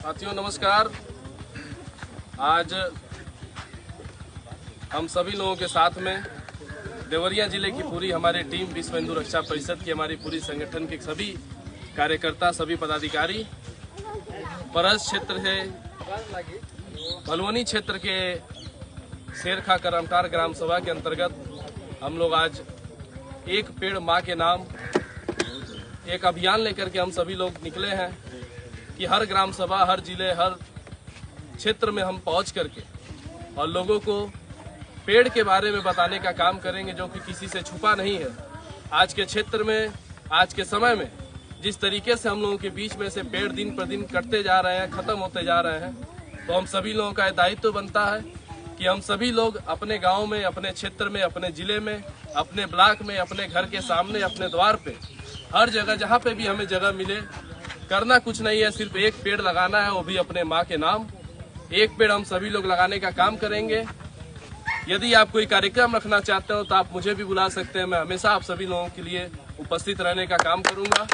साथियों नमस्कार। आज हम सभी लोगों के साथ में देवरिया जिले की पूरी हमारी टीम विश्व हिंदू रक्षा परिषद की हमारी पूरी संगठन के सभी कार्यकर्ता, सभी पदाधिकारी, परस क्षेत्र से भलवनी क्षेत्र के शेरखा करमटार ग्राम सभा के अंतर्गत हम लोग आज एक पेड़ माँ के नाम एक अभियान लेकर के हम सभी लोग निकले हैं कि हर ग्राम सभा, हर जिले, हर क्षेत्र में हम पहुंच करके और लोगों को पेड़ के बारे में बताने का काम करेंगे, जो कि किसी से छुपा नहीं है। आज के क्षेत्र में, आज के समय में जिस तरीके से हम लोगों के बीच में से पेड़ दिन पर दिन कटते जा रहे हैं, खत्म होते जा रहे हैं, तो हम सभी लोगों का दायित्व बनता है कि हम सभी लोग अपने गाँव में, अपने क्षेत्र में, अपने जिले में, अपने ब्लॉक में, अपने घर के सामने, अपने द्वार पे, हर जगह जहाँ पे भी हमें जगह मिले, करना कुछ नहीं है, सिर्फ एक पेड़ लगाना है, वो भी अपने माँ के नाम। एक पेड़ हम सभी लोग लगाने का काम करेंगे। यदि आप कोई कार्यक्रम रखना चाहते हो तो आप मुझे भी बुला सकते हैं। मैं हमेशा आप सभी लोगों के लिए उपस्थित रहने का काम करूंगा।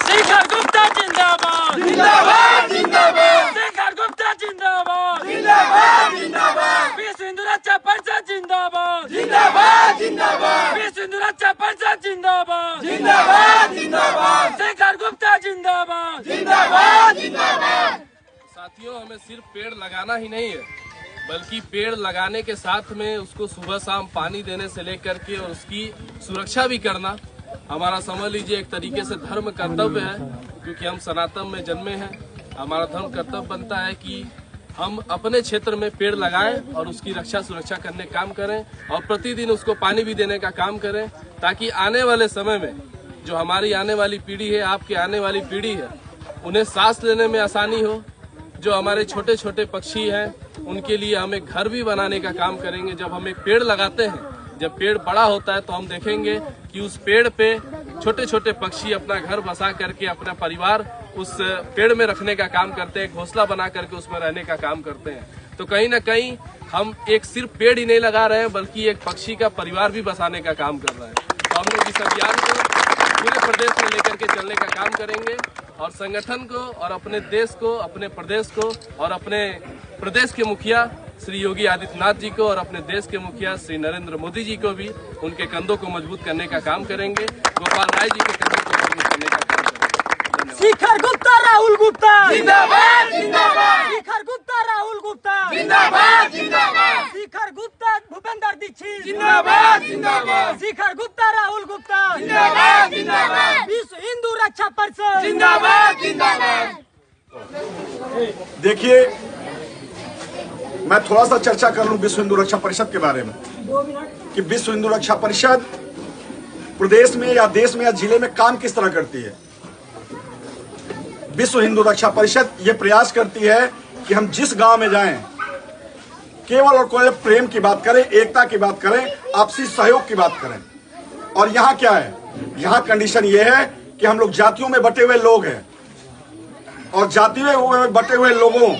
शेखर गुप्ता जिंदाबाद जिंदाबाद जिंदाबाद, शेखर गुप्ता जिंदाबाद जिंदाबाद जिंदाबाद, विश्व हिंदू रक्षा परिषद जिंदाबाद जिंदाबाद जिंदाबाद, विश्व हिंदू रक्षा परिषद जिंदाबाद जिंदाबाद जिंदाबाद, शेखर गुप्ता जिंदाबाद जिंदाबाद जिंदाबाद। साथियों, हमें सिर्फ पेड़ लगाना ही नहीं है, बल्कि पेड़ लगाने के साथ में उसको सुबह शाम पानी देने से लेकर के और उसकी सुरक्षा भी करना हमारा, समझ लीजिए, एक तरीके से धर्म कर्तव्य है। क्योंकि हम सनातन में जन्मे हैं, हमारा धर्म कर्तव्य बनता है कि हम अपने क्षेत्र में पेड़ लगाएं और उसकी रक्षा सुरक्षा करने का काम करें और प्रतिदिन उसको पानी भी देने का काम करें, ताकि आने वाले समय में जो हमारी आने वाली पीढ़ी है, आपकी आने वाली पीढ़ी है, उन्हें सांस लेने में आसानी हो। जो हमारे छोटे छोटे पक्षी हैं, उनके लिए हमें घर भी बनाने का काम करेंगे। जब हम एक पेड़ लगाते हैं, जब पेड़ बड़ा होता है, तो हम देखेंगे कि उस पेड़ पे छोटे छोटे पक्षी अपना घर बसा करके अपना परिवार उस पेड़ में रखने का काम करते हैं, घोंसला बना करके उसमें रहने का काम करते हैं। तो कहीं ना कहीं हम एक सिर्फ पेड़ ही नहीं लगा रहे हैं, बल्कि एक पक्षी का परिवार भी बसाने का काम कर रहे हैं। तो हम लोग इस अभियान को पूरे प्रदेश में लेकर के चलने का काम करेंगे और संगठन को और अपने देश को, अपने प्रदेश को और अपने प्रदेश के मुखिया श्री योगी आदित्यनाथ जी को और अपने देश के मुखिया श्री नरेंद्र मोदी जी को भी उनके कंधों को मजबूत करने का काम करेंगे। गोपाल राय जी के कंधों को मजबूत करने का काम करेंगे। शेखर गुप्ता राहुल गुप्ता जिंदाबाद जिंदाबाद, शेखर गुप्ता राहुल गुप्ता जिंदाबाद जिंदाबाद, शेखर गुप्ता भूपेंद्र दीक्षित जिंदाबाद जिंदाबाद, शेखर गुप्ता राहुल गुप्ता जिंदाबाद जिंदाबाद, विश्व हिंदू रक्षा परिषद जिंदाबाद जिंदाबाद। देखिए, मैं थोड़ा सा चर्चा कर लूं विश्व हिंदू रक्षा परिषद के बारे में कि विश्व हिंदू रक्षा परिषद प्रदेश में या देश में या जिले में काम किस तरह करती है। विश्व हिंदू रक्षा परिषद ये प्रयास करती है कि हम जिस गांव में जाएं, केवल और केवल प्रेम की बात करें, एकता की बात करें, आपसी सहयोग की बात करें। और यहाँ क्या है, यहाँ कंडीशन ये है कि हम लोग जातियों में बटे हुए लोग हैं और जातियों में बटे हुए लोगों,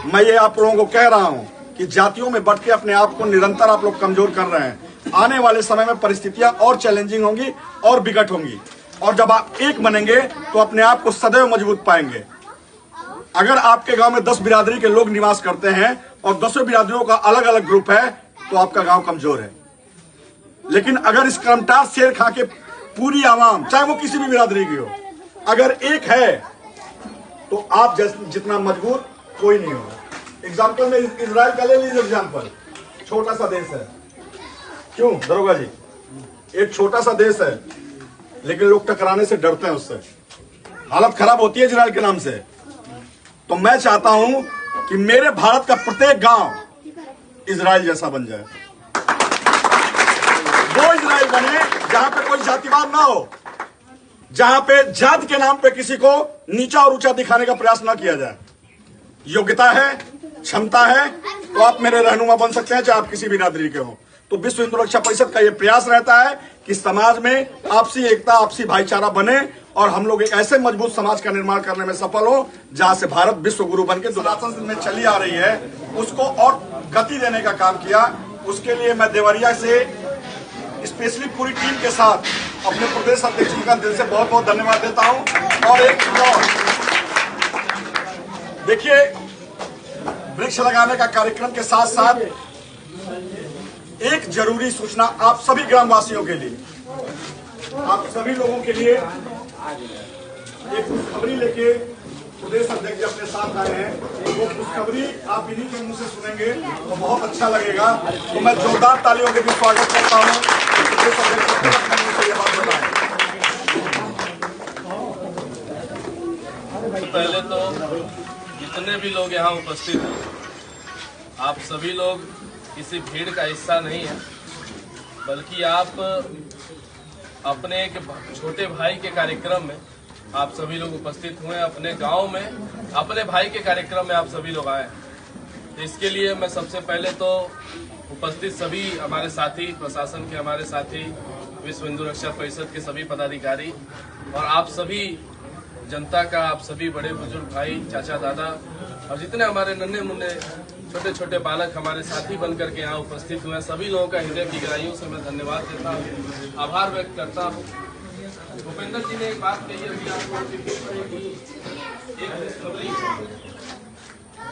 मैं ये आप लोगों को कह रहा हूं कि जातियों में बट के अपने आप को निरंतर आप लोग कमजोर कर रहे हैं। आने वाले समय में परिस्थितियां और चैलेंजिंग होंगी और विकट होंगी, और जब आप एक बनेंगे तो अपने आप को सदैव मजबूत पाएंगे। अगर आपके गांव में 10 बिरादरी के लोग निवास करते हैं और 10 बिरादरियों का अलग अलग ग्रुप है, तो आपका गांव कमजोर है। लेकिन अगर इस करमटार शेरखा के पूरी आवाम, चाहे वो किसी भी बिरादरी की हो, अगर एक है तो आप जितना मजबूत कोई नहीं होगा। एग्जाम्पल में इजराइल का ले लीजिए एग्जाम्पल। छोटा सा देश है, क्यों दरोगा जी, एक छोटा सा देश है, लेकिन लोग टकराने से डरते हैं, उससे हालत खराब होती है इजराइल के नाम से। तो मैं चाहता हूं कि मेरे भारत का प्रत्येक गांव इजराइल जैसा बन जाए। वो इजराइल बने जहां पे कोई जातिवाद ना हो, जहां पे जाति के नाम पे किसी को नीचा और ऊंचा दिखाने का प्रयास ना किया जाए। योग्यता है, क्षमता है, तो आप मेरे रहनुमा बन सकते हैं, चाहे आप किसी भी बिरादरी के हो। तो विश्व हिंदू रक्षा परिषद का यह प्रयास रहता है कि समाज में आपसी एकता, आपसी भाईचारा बने और हम लोग एक ऐसे मजबूत समाज का निर्माण करने में सफल हो जहां से भारत विश्व गुरु बनकर जो शासन में चली आ रही है उसको और गति देने का काम किया। उसके लिए मैं देवरिया से स्पेशली पूरी टीम के साथ अपने प्रदेश अध्यक्ष जी का दिल से बहुत बहुत धन्यवाद देता हूं। और एक देखिए, वृक्ष लगाने का कार्यक्रम के साथ साथ एक जरूरी सूचना आप सभी ग्रामवासियों के लिए, आप सभी लोगों के लिए एक खुशखबरी लेके प्रदेश अध्यक्ष अपने साथ आए हैं। वो खुशखबरी आप इन्हीं के मुंह से सुनेंगे तो बहुत अच्छा लगेगा। तो मैं जोरदार तालियों के भी स्वागत करता हूं। प्रदेश अध्यक्ष अपने मुंह से ये बात बताएं। पहले तो जितने भी लोग यहाँ उपस्थित हैं, आप सभी लोग किसी भीड़ का हिस्सा नहीं है, बल्कि आप अपने एक छोटे भाई के कार्यक्रम में आप सभी लोग उपस्थित हुए। अपने गांव में अपने भाई के कार्यक्रम में आप सभी लोग आए। इसके लिए मैं सबसे पहले तो उपस्थित सभी हमारे साथी, प्रशासन के हमारे साथी, विश्व हिंदू रक्षा परिषद के सभी पदाधिकारी और आप सभी जनता का, आप सभी बड़े बुजुर्ग भाई, चाचा, दादा और जितने हमारे नन्हे मुन्ने छोटे छोटे बालक हमारे साथी बनकर के यहाँ उपस्थित हुए, सभी लोगों का हृदय की गहराइयों से मैं धन्यवाद देता हूँ, आभार व्यक्त करता हूँ। भूपेंद्र जी ने एक बात कही अभी आपको,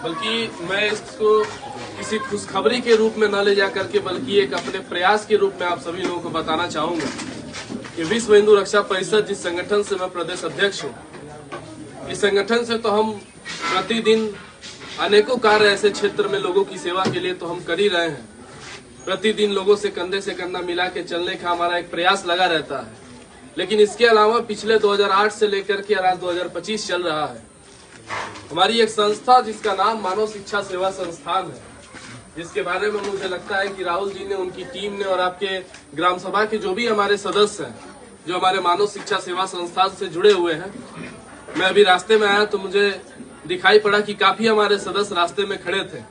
बल्कि मैं इसको किसी खुशखबरी के रूप में न ले जा करके, बल्कि एक अपने प्रयास के रूप में आप सभी लोगों को बताना चाहूंगा कि विश्व हिंदू रक्षा परिषद जिस संगठन से मैं प्रदेश अध्यक्ष हूँ, इस संगठन से तो हम प्रतिदिन अनेकों कार्य ऐसे क्षेत्र में लोगों की सेवा के लिए तो हम कर ही रहे हैं। प्रतिदिन लोगों से कंधे से कंधा मिला के चलने का हमारा एक प्रयास लगा रहता है। लेकिन इसके अलावा पिछले 2008 से लेकर के आज 2025 चल रहा है, हमारी एक संस्था जिसका नाम मानव शिक्षा सेवा संस्थान है, जिसके बारे में मुझे लगता है कि राहुल जी ने, उनकी टीम ने और आपके ग्राम सभा के जो भी हमारे सदस्य हैं, जो हमारे मानव शिक्षा सेवा संस्थान से जुड़े हुए हैं। मैं अभी रास्ते में आया तो मुझे दिखाई पड़ा कि काफी हमारे सदस्य रास्ते में खड़े थे।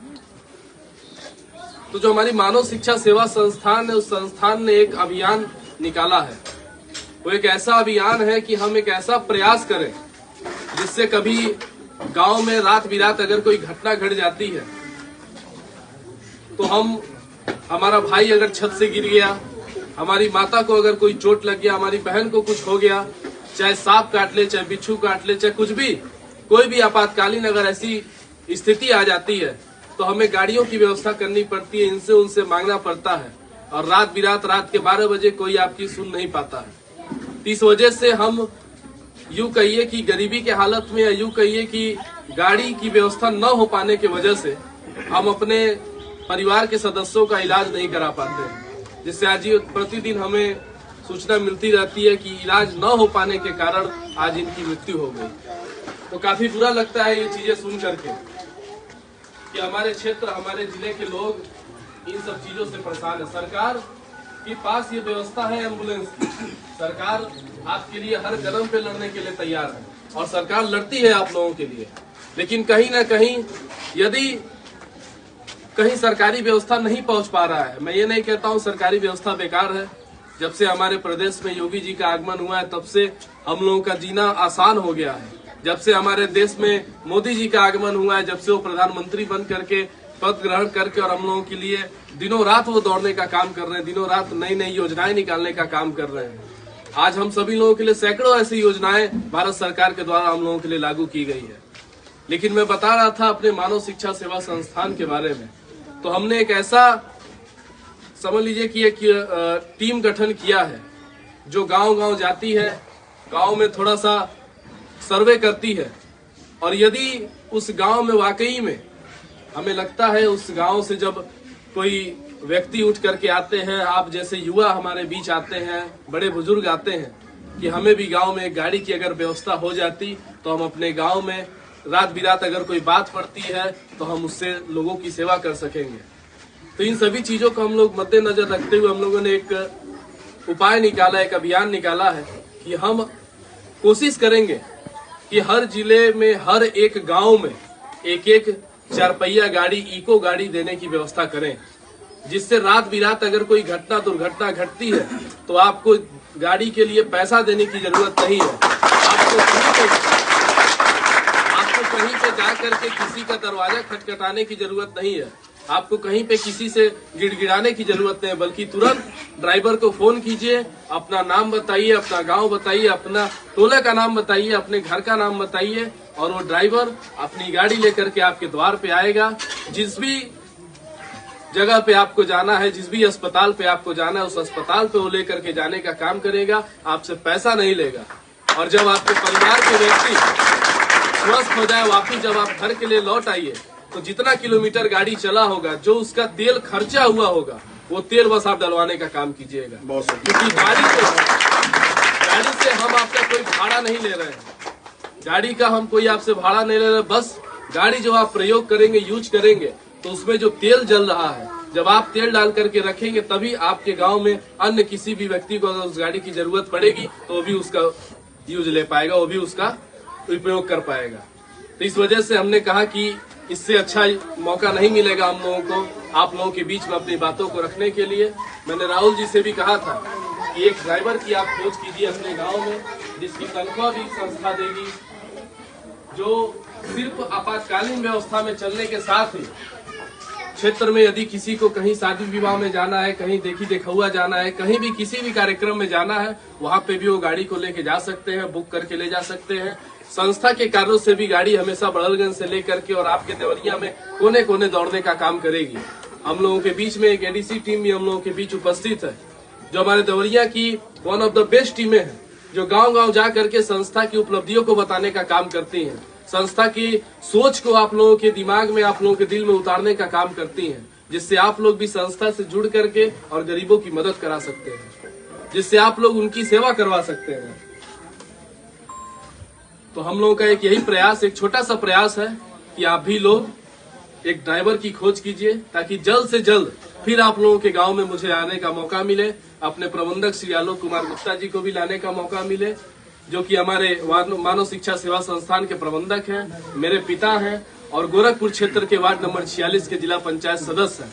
तो जो हमारी मानव शिक्षा सेवा संस्थान है, उस संस्थान ने एक अभियान निकाला है। वो एक ऐसा अभियान है कि हम एक ऐसा प्रयास करें जिससे कभी गांव में रात बिरात अगर कोई घटना घट जाती है तो हमारा भाई अगर छत से गिर गया, हमारी माता को अगर कोई चोट लग गया, हमारी बहन को कुछ हो गया, चाहे सांप काट ले, चाहे बिच्छू काट ले, चाहे कुछ भी, कोई भी आपातकालीन अगर ऐसी स्थिति आ जाती है तो हमें गाड़ियों की व्यवस्था करनी पड़ती है, इनसे उनसे मांगना पड़ता है और रात बिरात रात के 12 बजे कोई आपकी सुन नहीं पाता है। इस वजह से हम यूं कहिए कि गरीबी के हालत में, या यूं कहिए कि गाड़ी की व्यवस्था न हो पाने की वजह से हम अपने परिवार के सदस्यों का इलाज नहीं करा पाते हैं, जिससे आज प्रतिदिन हमें सूचना मिलती रहती है कि इलाज न हो पाने के कारण आज इनकी मृत्यु हो गई। तो काफी बुरा लगता है ये चीजें सुन करके कि हमारे क्षेत्र, हमारे जिले के लोग इन सब चीजों से परेशान है। सरकार के पास ये व्यवस्था है एम्बुलेंस की, सरकार आपके लिए हर कदम पे लड़ने के लिए तैयार है और सरकार लड़ती है आप लोगों के लिए। लेकिन कहीं ना कहीं यदि कहीं सरकारी व्यवस्था नहीं पहुंच पा रहा है, मैं ये नहीं कहता हूं सरकारी व्यवस्था बेकार है। जब से हमारे प्रदेश में योगी जी का आगमन हुआ है तब से हम लोगों का जीना आसान हो गया है। जब से हमारे देश में मोदी जी का आगमन हुआ है, जब से वो प्रधानमंत्री बन करके पद ग्रहण करके और हम लोगों के लिए दिनों रात वो दौड़ने का काम कर रहे हैं, दिनों रात नई नई योजनाएं निकालने का काम कर रहे हैं। आज हम सभी लोगों के लिए सैकड़ों ऐसी योजनाएं भारत सरकार के द्वारा हम लोगों के लिए लागू की गई है। लेकिन मैं बता रहा था अपने मानव शिक्षा सेवा संस्थान के बारे में, तो हमने एक ऐसा समझ लीजिए कि एक टीम गठन किया है जो गांव-गांव जाती है, गांव में थोड़ा सा सर्वे करती है और यदि उस गांव में वाकई में हमें लगता है, उस गांव से जब कोई व्यक्ति उठ करके आते हैं, आप जैसे युवा हमारे बीच आते हैं, बड़े बुजुर्ग आते हैं कि हमें भी गांव में एक गाड़ी की अगर व्यवस्था हो जाती तो हम अपने गांव में रात बिरात अगर कोई बात पड़ती है तो हम उससे लोगों की सेवा कर सकेंगे। तो इन सभी चीजों को हम लोग मद्देनजर रखते हुए हम लोगों ने एक उपाय निकाला, एक अभियान निकाला है कि हम कोशिश करेंगे कि हर जिले में, हर एक गांव में एक एक 4 पहिया गाड़ी, इको गाड़ी देने की व्यवस्था करें, जिससे रात बिरात अगर कोई घटना दुर्घटना घटती है तो आपको गाड़ी के लिए पैसा देने की जरूरत नहीं है। आपको कहीं पे जा करके किसी का दरवाजा खटखटाने की जरूरत नहीं है। आपको कहीं पे किसी से गिड़गिड़ाने की जरूरत नहीं है, बल्कि तुरंत ड्राइवर को फोन कीजिए, अपना नाम बताइए, अपना गांव बताइए, अपना टोले का नाम बताइए, अपने घर का नाम बताइए, और वो ड्राइवर अपनी गाड़ी लेकर के आपके द्वार पे आएगा। जिस भी जगह पे आपको जाना है, जिस भी अस्पताल पे आपको जाना है, उस अस्पताल पे वो लेकर के जाने का काम करेगा, आपसे पैसा नहीं लेगा। और जब आपके परिवार के व्यक्ति स्वस्थ हो जाए, वापिस जब आप घर के लिए लौट आइए, तो जितना किलोमीटर गाड़ी चला होगा, जो उसका तेल खर्चा हुआ होगा, वो तेल बस आप डलवाने का काम कीजिएगा। क्योंकि गाड़ी से हम आपका कोई भाड़ा नहीं ले रहे हैं, गाड़ी का हम कोई आपसे भाड़ा नहीं ले रहे, बस गाड़ी जो आप प्रयोग करेंगे, यूज करेंगे, तो उसमें जो तेल जल रहा है, जब आप तेल डाल करके रखेंगे, तभी आपके गांव में अन्य किसी भी व्यक्ति को अगर उस गाड़ी की जरूरत पड़ेगी तो वो भी उसका यूज ले पाएगा, वो भी उसका उपयोग कर पाएगा। तो इस वजह से हमने कहा कि इससे अच्छा मौका नहीं मिलेगा हम लोगों को आप लोगों के बीच में अपनी बातों को रखने के लिए। मैंने राहुल जी से भी कहा था कि एक ड्राइवर की आप खोज कीजिए अपने गांव में, जिसकी तनख्वाह भी संस्था देगी, जो सिर्फ आपातकालीन व्यवस्था में चलने के साथ ही क्षेत्र में यदि किसी को कहीं शादी विवाह में जाना है, कहीं देखी देखुआ जाना है, कहीं भी किसी भी कार्यक्रम में जाना है, वहाँ पे भी वो गाड़ी को लेके जा सकते हैं, बुक करके ले जा सकते हैं। संस्था के कार्यों से भी गाड़ी हमेशा बड़लगंज से लेकर के और आपके देवरिया में कोने कोने दौड़ने का काम करेगी। हम लोगों के बीच में एक एडीसी टीम भी हम लोगों के बीच उपस्थित है, जो हमारे देवरिया की वन ऑफ द बेस्ट टीमें हैं, जो गाँव गाँव जा करके संस्था की उपलब्धियों को बताने का काम करती हैं, संस्था की सोच को आप लोगों के दिमाग में, आप लोगों के दिल में उतारने का काम करती हैं, जिससे आप लोग भी संस्था से जुड़ करके और गरीबों की मदद करा सकते हैं, जिससे आप लोग उनकी सेवा करवा सकते हैं। तो हम लोगों का एक यही प्रयास, एक छोटा सा प्रयास है कि आप भी लोग एक ड्राइवर की खोज कीजिए, ताकि जल्द से जल्द फिर आप लोगों के गांव में मुझे आने का मौका मिले, अपने प्रबंधक श्री आलोक कुमार गुप्ता जी को भी लाने का मौका मिले, जो कि हमारे मानव शिक्षा सेवा संस्थान के प्रबंधक हैं, मेरे पिता हैं और गोरखपुर क्षेत्र के वार्ड नंबर 46 के जिला पंचायत सदस्य हैं।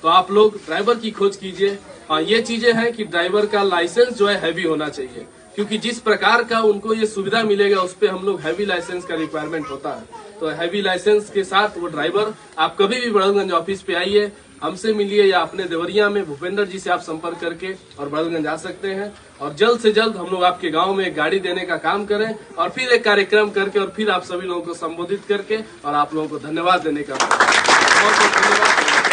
तो आप लोग ड्राइवर की खोज कीजिए। हाँ, ये चीजें हैं कि ड्राइवर का लाइसेंस जो है हैवी होना चाहिए, क्योंकि जिस प्रकार का उनको ये सुविधा मिलेगा उस पर हम लोग हैवी लाइसेंस का रिक्वायरमेंट होता है। तो हैवी लाइसेंस के साथ वो ड्राइवर, आप कभी भी बड़लगंज ऑफिस पे आइए, हमसे मिलिए, या अपने देवरिया में भूपेंद्र जी से आप संपर्क करके और बड़लगंज आ सकते हैं। और जल्द से जल्द हम लोग आपके गांव में एक गाड़ी देने का काम करें, और फिर एक कार्यक्रम करके और फिर आप सभी लोगों को संबोधित करके और आप लोगों को धन्यवाद देने का बहुत बहुत धन्यवाद।